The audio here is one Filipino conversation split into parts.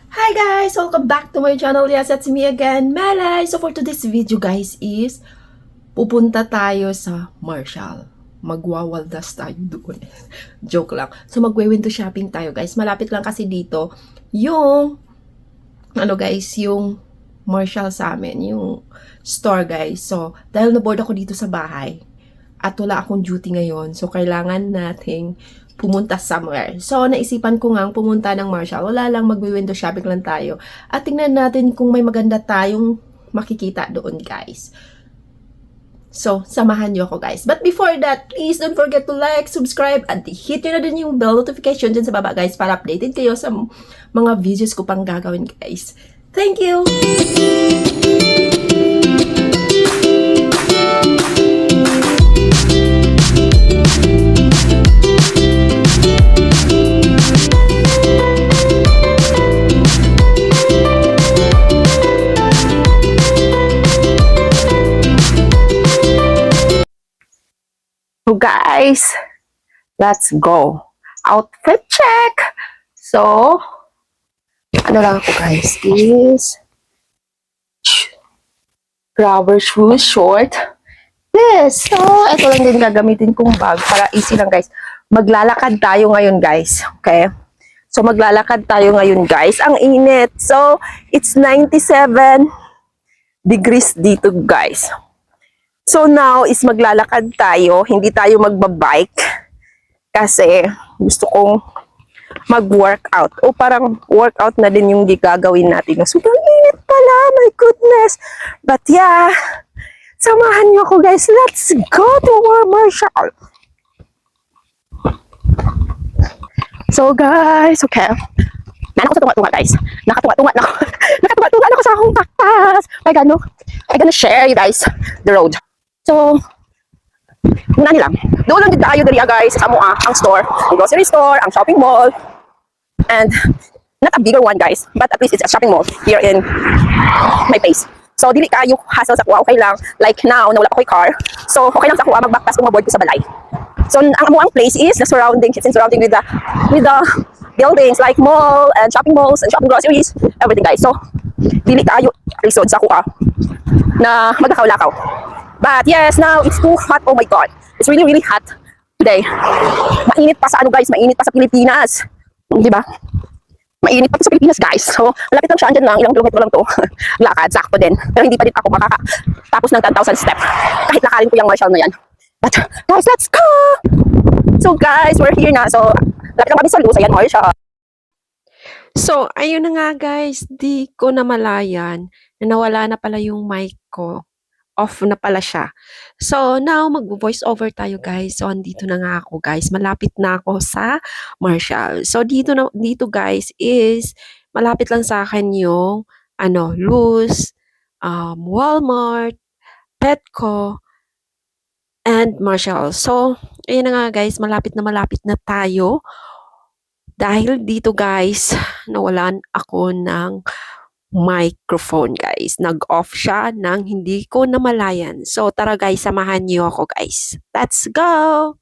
Hi guys! Welcome back to my channel. Yes, it's me again, Melay. So for today's video guys is pupunta tayo sa Marshall. Magwawaldas tayo doon. Joke lang. So magwe-window shopping tayo guys. Malapit lang kasi dito yung yung Marshall sa amin, yung store guys. So dahil na-board ako dito sa bahay at wala akong duty ngayon, so kailangan nating pumunta somewhere. So, naisipan ko ngang pumunta ng Marshall. Wala lang, magwi-window shopping lang tayo. At tingnan natin kung may maganda tayong makikita doon, guys. So, samahan niyo ako, guys. But before that, please don't forget to like, subscribe, at hit nyo na din yung bell notification dyan sa baba, guys, para updated kayo sa mga videos ko pang gagawin, guys. Thank you! So guys, let's go. Outfit check. So, ano lang ako guys is rubber shoes, short. Yes. So, ito lang din gagamitin kong bag para easy lang guys. Maglalakad tayo ngayon guys. Okay? So, maglalakad tayo ngayon guys. Ang init. So, it's 97 degrees dito guys. So now is maglalakad tayo, hindi tayo magbabike kasi gusto kong mag-workout o parang workout na din yung gagawin natin. Sobrang init pala, my goodness. But yeah, samahan niyo ako guys. Let's go to Marshall. So guys, okay. Nana ko sa tunga-tunga guys. Nakatunga-tunga na ako. Nakatunga-tunga na ako sa akong taktas. I gonna share you guys the road. So, muna nilang. Doon lang din tayo dariya guys, sa Mua, ang store, ang grocery store, ang shopping mall. And, not a bigger one guys, but at least it's a shopping mall here in my place. So, dili kayo hassle sa kuha, okay lang. Like now, nawala ko yung car. So, okay lang sa kuha, mag-backpass kung maboard ko sa balay. So, ang Amuang place is the surrounding, it's in surrounding with the buildings like mall and shopping malls and shopping groceries, everything guys. So, dili kayo resort sa kuha na magkakaw-lakaw. But yes, now it's too hot. Oh my God. It's really, really hot today. Mainit pa sa ano guys, mainit pa sa Pilipinas. Di ba? Mainit pa sa Pilipinas guys. So, malapit lang siya, andyan lang, ilang kilometro lang to. Lakad, sakto din. Pero hindi pa din ako makakatapos ng 10,000 step. Kahit lakarin ko yung Marshall na yan. But guys, let's go! So guys, we're here na. So, lapit lang kami sa Luz. Ayan, Marshall. So, ayun na nga guys, di ko na malayan na nawala na pala yung mic ko. Off na pala siya. So, now, mag-voice over tayo, guys. So, andito na nga ako, guys. Malapit na ako sa Marshall. So, dito guys, is malapit lang sa akin yung, Lowe's, Walmart, Petco, and Marshall. So, ayun na nga, guys. Malapit na tayo. Dahil dito, guys, nawalan ako ng microphone guys. Nag-off siya nang hindi ko namalayan. So tara guys, samahan niyo ako guys. Let's go!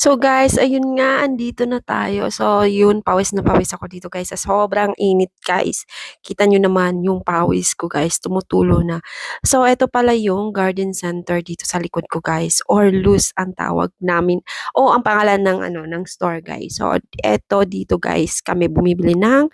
So guys, ayun nga, andito na tayo. So yun, pawis na pawis ako dito guys. Sa sobrang init guys. Kita nyo naman yung pawis ko guys, tumutulo na. So ito pala yung garden center dito sa likod ko guys. Or Luz ang tawag namin. O ang pangalan ng store guys. So ito dito guys, kami bumibili ng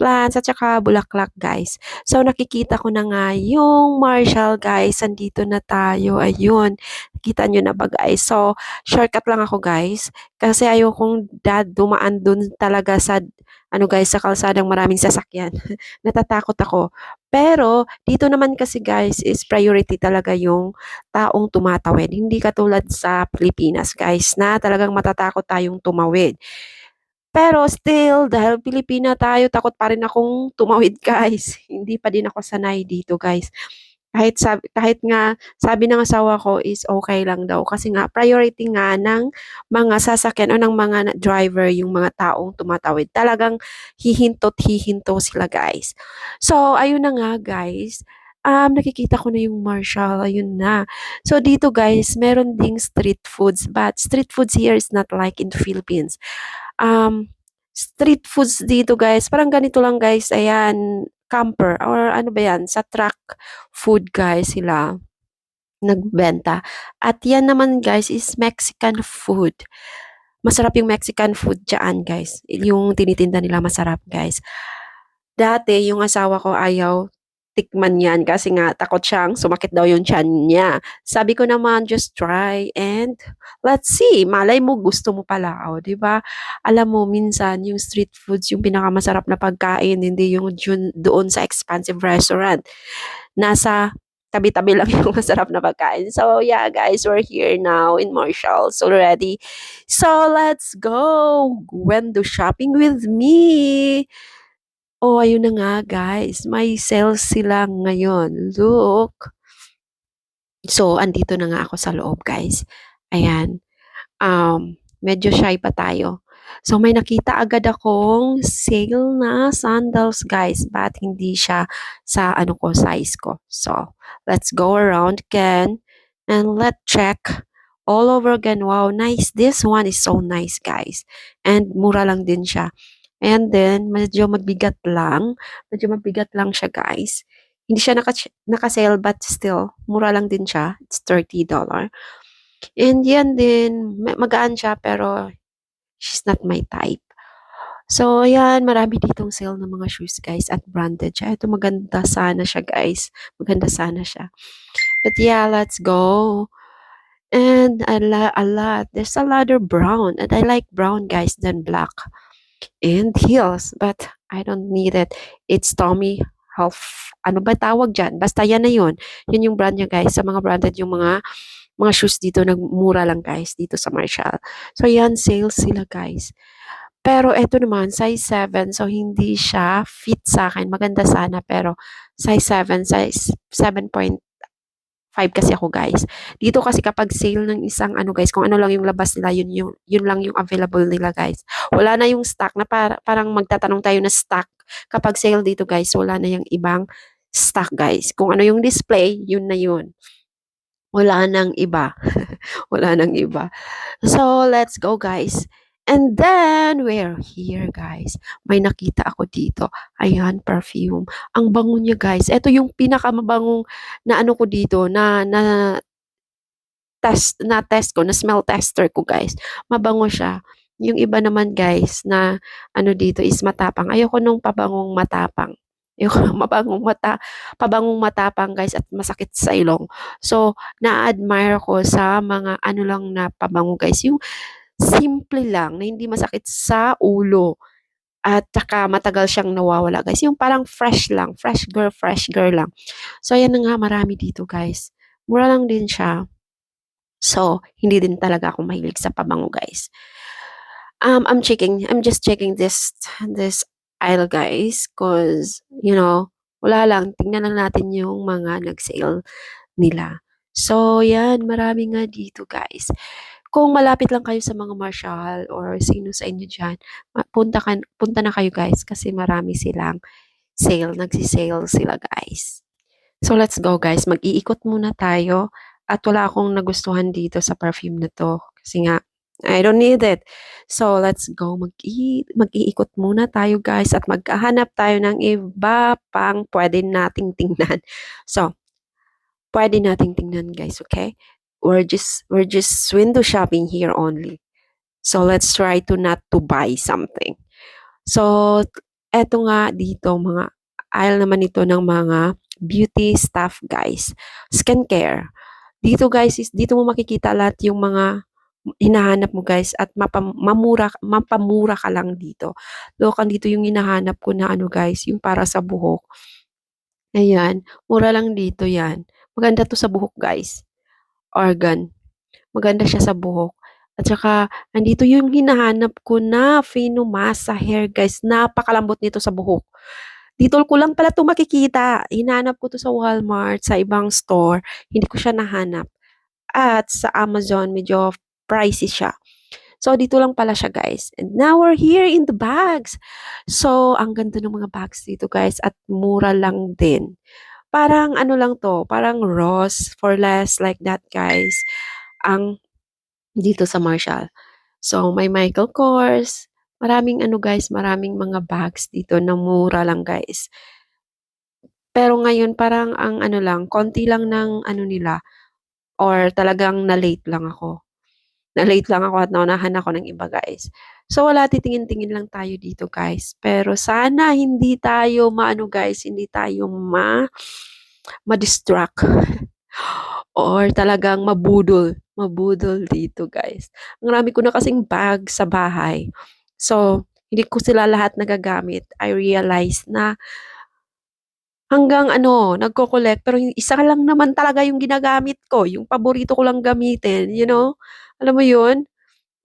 plants at saka bulaklak guys. So nakikita ko na nga yung Marshall guys. Andito na tayo. Ayun. Kita nyo na ba guys? So shortcut lang ako guys kasi ayokong dumaan dun talaga sa guys sa kalsadang maraming sasakyan. Natatakot ako. Pero dito naman kasi guys is priority talaga yung taong tumatawid. Hindi katulad sa Pilipinas guys na talagang matatakot tayong tumawid. Pero still, dahil Pilipina tayo, takot pa rin akong tumawid guys. Hindi pa din ako sanay dito guys. Kahit nga sabi ng asawa ko is okay lang daw kasi nga priority nga ng mga sasakyan o ng mga driver yung mga taong tumatawid. Talagang hihinto't hihinto sila guys. So ayun na nga guys. Nakikita ko na yung Marshall, ayun na. So dito guys, meron ding street foods, but street foods here is not like in the Philippines. Street foods dito guys, parang ganito lang guys, ayan, camper or ano ba yan, sa truck food guys sila nagbenta. At yan naman guys is Mexican food. Masarap yung Mexican food dyan guys. Yung tinitinda nila masarap guys. Dati yung asawa ko ayaw tikman yan kasi nga takot siyang sumakit daw yung tiyan niya. Sabi ko naman, just try and let's see. Malay mo, gusto mo pala. O, di ba? Alam mo, minsan yung street foods, yung pinakamasarap na pagkain, hindi yung doon sa expensive restaurant. Nasa tabi-tabi lang yung masarap na pagkain. So, yeah, guys, we're here now in Marshall's already. So, let's go. Window shopping with me. Oh, ayun na nga guys, may sales sila ngayon. Look. So, andito na nga ako sa loob guys. Ayan. Medyo shy pa tayo. So, may nakita agad akong sale na sandals guys, but hindi siya sa ano ko, size ko. So, let's go around again and let's check all over again. Wow, nice. This one is so nice guys. And mura lang din siya. And then, medyo mabigat lang. Medyo mabigat lang siya, guys. Hindi siya naka-sale, but still, mura lang din siya. It's $30. And yan din, magaan siya, pero she's not my type. So, yan, marami ditong sale ng mga shoes, guys, at branded siya. Ito, maganda sana siya, guys. Maganda sana siya. But yeah, let's go. And a lot. There's a lot of brown. And I like brown, guys, than black. And heels, but I don't need it. It's Tommy ano ba tawag dyan? Basta yan na yun. Yun yung brand niya guys. Sa mga branded yung mga shoes dito, nagmura lang guys dito sa Marshall. So yan, sales sila guys. Pero eto naman, size 7. So hindi siya fit sa akin. Maganda sana pero size 7, size 7.5 kasi ako guys. Dito kasi kapag sale ng isang ano guys, kung ano lang yung labas nila, yun lang yung available nila guys. Wala na yung stock na parang magtatanong tayo na stock. Kapag sale dito guys, wala na yung ibang stock guys. Kung ano yung display, yun na yun. Wala nang iba. Wala nang iba. So, let's go guys. And then, we're here guys. May nakita ako dito. Ayan, perfume. Ang bango niya guys. Ito yung pinakamabangong na ano ko dito, na test ko, na smell tester ko guys. Mabango siya. Yung iba naman guys na ano dito is matapang. Ayoko nung pabangong matapang. Ayoko pabangong matapang guys at masakit sa ilong. So, na-admire ko sa mga ano lang na pabango guys. Yung simple lang na hindi masakit sa ulo. At saka matagal siyang nawawala guys. Yung parang fresh lang. Fresh girl lang. So, ayan na nga marami dito guys. Mura lang din siya. So, hindi din talaga ako mahilig sa pabango, guys. I'm just checking this aisle, guys, cause, wala lang, tingnan lang natin yung mga nag-sale nila. So, yan, marami nga dito, guys. Kung malapit lang kayo sa mga Marshall or sino sa inyo dyan, punta na kayo, guys, kasi marami silang sale, nagsi-sale sila, guys. So, let's go guys. Mag-iikot muna tayo. At wala akong nagustuhan dito sa perfume na to. Kasi nga, I don't need it. So, let's go. Mag-iikot muna tayo guys. At maghahanap tayo ng iba pang pwede nating tingnan. So, pwede nating tingnan guys, okay? We're just window shopping here only. So, let's try to not to buy something. So, eto nga dito, mga aisle naman ito ng mga beauty stuff, guys. Skincare. Dito, guys, dito mo makikita lahat yung mga hinahanap mo, guys, at mapamura ka lang dito. Lokan dito yung hinahanap ko na ano, guys, yung para sa buhok. Ayan, mura lang dito yan. Maganda to sa buhok, guys. Organ. Maganda siya sa buhok. At saka, andito yung hinahanap ko na Fino Massa hair, guys. Napakalambot nito sa buhok. Dito ko lang pala 'to makikita. Hinanap ko 'to sa Walmart, sa ibang store, hindi ko siya nahanap. At sa Amazon medyo pricey siya. So, dito lang pala siya guys. And now we're here in the bags. So, ang ganda ng mga bags dito guys at mura lang din. Parang ano lang 'to, parang Ross for less like that guys. Ang dito sa Marshall. So, may Michael Kors, maraming ano guys, maraming mga bags dito na mura lang guys. Pero ngayon parang ang ano lang, konti lang ng ano nila or talagang na-late lang ako. Na-late lang ako at naunahan ako ng iba guys. So, wala, titingin-tingin lang tayo dito guys. Pero sana hindi tayo maano guys, hindi tayo ma-distract or talagang mabudol dito guys. Ang rami ko na kasing bag sa bahay. So, hindi ko sila lahat nagagamit. I realized na hanggang ano, nagko-collect pero yung isa lang naman talaga yung ginagamit ko, yung paborito ko lang gamitin, you know? Alam mo yun?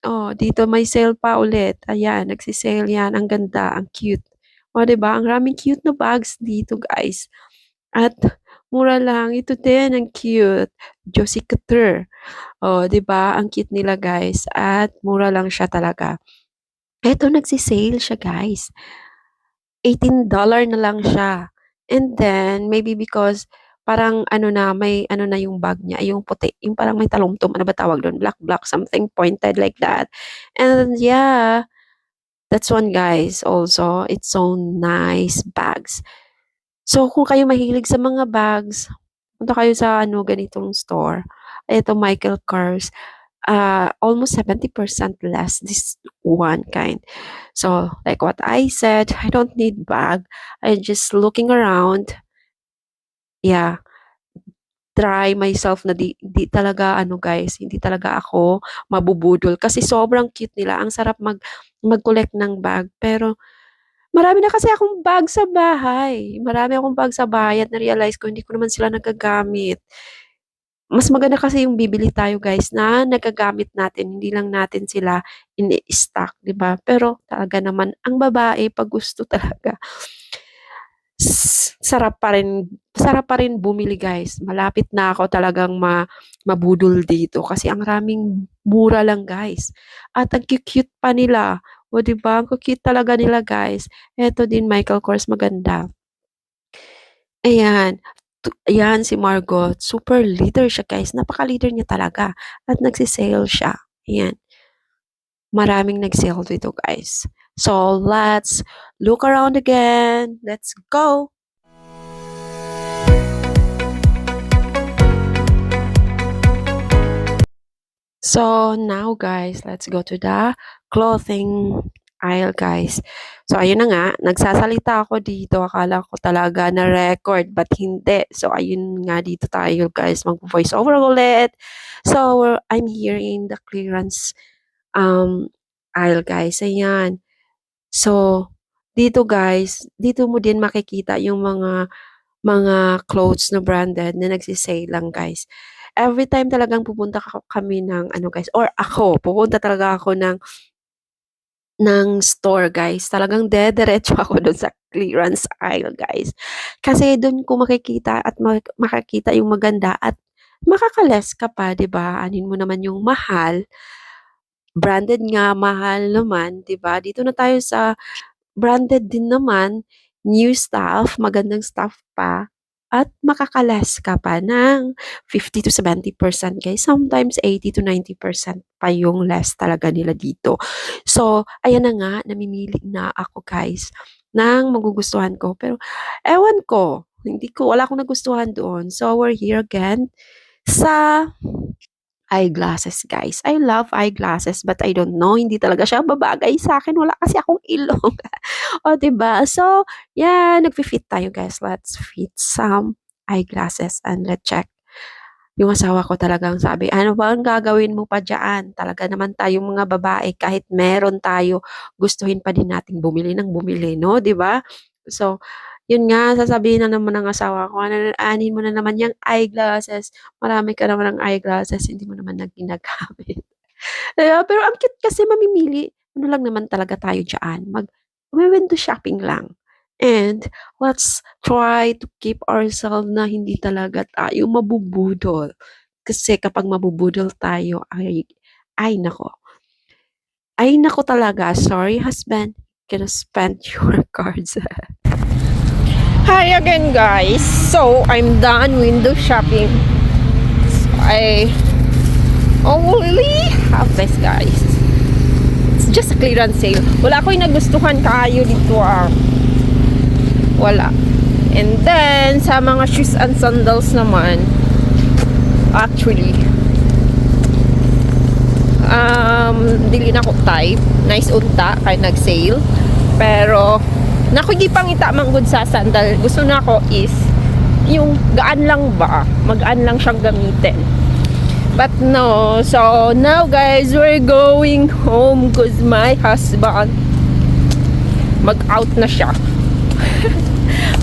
Oh, dito may sale pa ulit. Ayan, nagse-sale yan. Ang ganda, ang cute. O, 'di ba? Ang raming cute na bags dito, guys. At mura lang. Ito din, ang cute. Josie Couture. Oh, 'di ba? Ang cute nila, guys. At mura lang siya talaga. Eto, nagse-sale siya, guys. $18 na lang siya. And then, maybe because parang ano na, may ano na yung bag niya, yung puti, yung parang may talumtom, ano ba tawag doon? Black, something pointed like that. And yeah, that's one guys also. It's so nice bags. So, kung kayo mahilig sa mga bags, punta kayo sa ano, ganitong store. Ito, Michael Kors. Almost 70% less this one kind. So, like what I said, I don't need bag. I just looking around. Yeah, try myself na di talaga ano guys, hindi talaga ako mabubudol kasi sobrang cute nila. Ang sarap mag-collect ng bag. Pero marami na kasi akong bag sa bahay. Marami akong bag sa bahay at na-realize ko hindi ko naman sila nagagamit. Mas maganda kasi yung bibili tayo guys na nagagamit natin, hindi lang natin sila ini-stock, 'di ba? Pero talaga naman ang babae 'pag gusto talaga, sarap pa rin bumili guys. Malapit na ako talagang mabudol dito kasi ang raming mura lang guys. At ang cute pa nila. O 'di ba? Ang cute talaga nila guys. Eto din Michael Kors maganda. Ayan. Ayan si Margot, super leader siya guys, napaka-leader niya talaga at nagse-sale siya, ayan. Maraming nag-sale dito guys. So, let's look around again. Let's go! So, now guys, let's go to the clothing aisle guys. So, ayun na nga, nagsasalita ako dito. Akala ko talaga na record, but hindi. So, ayun nga dito tayo guys, mag-voice over ulit. So, I'm here in the clearance aisle guys. Ayan. So, dito guys, dito mo din makikita yung mga clothes na branded na nagse-sale lang guys. Every time talagang pupunta kami ng ano guys, or ako, pupunta talaga ako ng store guys. Talagang dederetso ako dun sa clearance aisle guys. Kasi dun ko makikita at makakita yung maganda at makaka-less ka pa, 'di ba? Anin mo naman yung mahal, branded nga, mahal naman, 'di ba? Dito na tayo sa branded din naman, new stuff, magandang stuff pa, at makaka-less ka pa ng 50 to 70% guys. Sometimes 80 to 90% pa yung less talaga nila dito. So, ayan na nga, namimili na ako guys ng magugustuhan ko. Pero, ewan ko, wala akong nagustuhan doon. So, we're here again sa eyeglasses, guys. I love eyeglasses, but I don't know, hindi talaga siya babagay sa akin. Wala kasi akong ilong. O, 'di ba? So, yeah, nagfi-fit tayo, guys. Let's fit some eyeglasses and let's check. Yung asawa ko talagang sabi, "Ano ba ang gagawin mo pa diyan? Talaga naman tayong mga babae kahit meron tayo, gustuhin pa din nating bumili ng bumili, no?" 'Di ba? So, yun nga, sasabihin na naman ng asawa ko, "Aanhin mo na naman yung eyeglasses. Marami ka naman ng eyeglasses, hindi mo naman na ginagamit." Pero ang cute kasi mamimili. Ano lang naman talaga tayo diyan, window shopping lang. And let's try to keep ourselves na hindi talaga tayo mabubudol. Kasi kapag mabubudol tayo, ay nako talaga. Sorry, husband. Gonna spend your cards. Hi again, guys. So, I'm done window shopping. I only have this, guys. It's just a clearance sale. Wala ko yung nagustuhan kayo dito, wala. And then, sa mga shoes and sandals naman, actually, dili na ko type. Nice unta, kaya nag-sale. Pero, nakikipangita man good sa sandal. Gusto na ko is, yung gaan lang ba? Magaan lang siyang gamitin. But no, so now guys, we're going home because my husband mag-out na siya.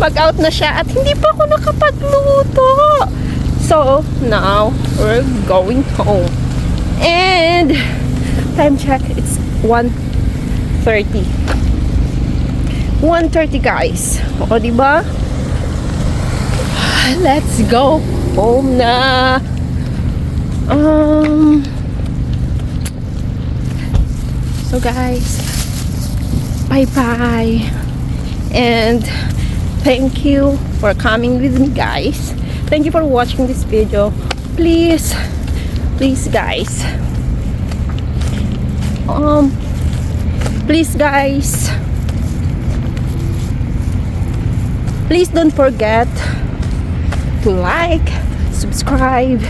Mag-out na siya at hindi pa ako nakapagluto. So now we're going home. And time check, it's 1:30. 1:30 guys. O diba? Let's go home na. So guys, bye bye, and thank you for coming with me, guys. Thank you for watching this video. Please guys, please don't forget to like, subscribe,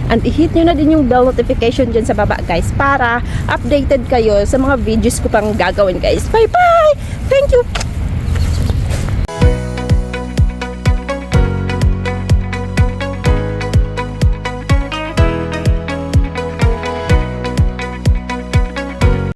and i-hit nyo na din yung bell notification dyan sa baba, guys, para updated kayo sa mga videos ko pang gagawin, guys. Bye bye, thank you.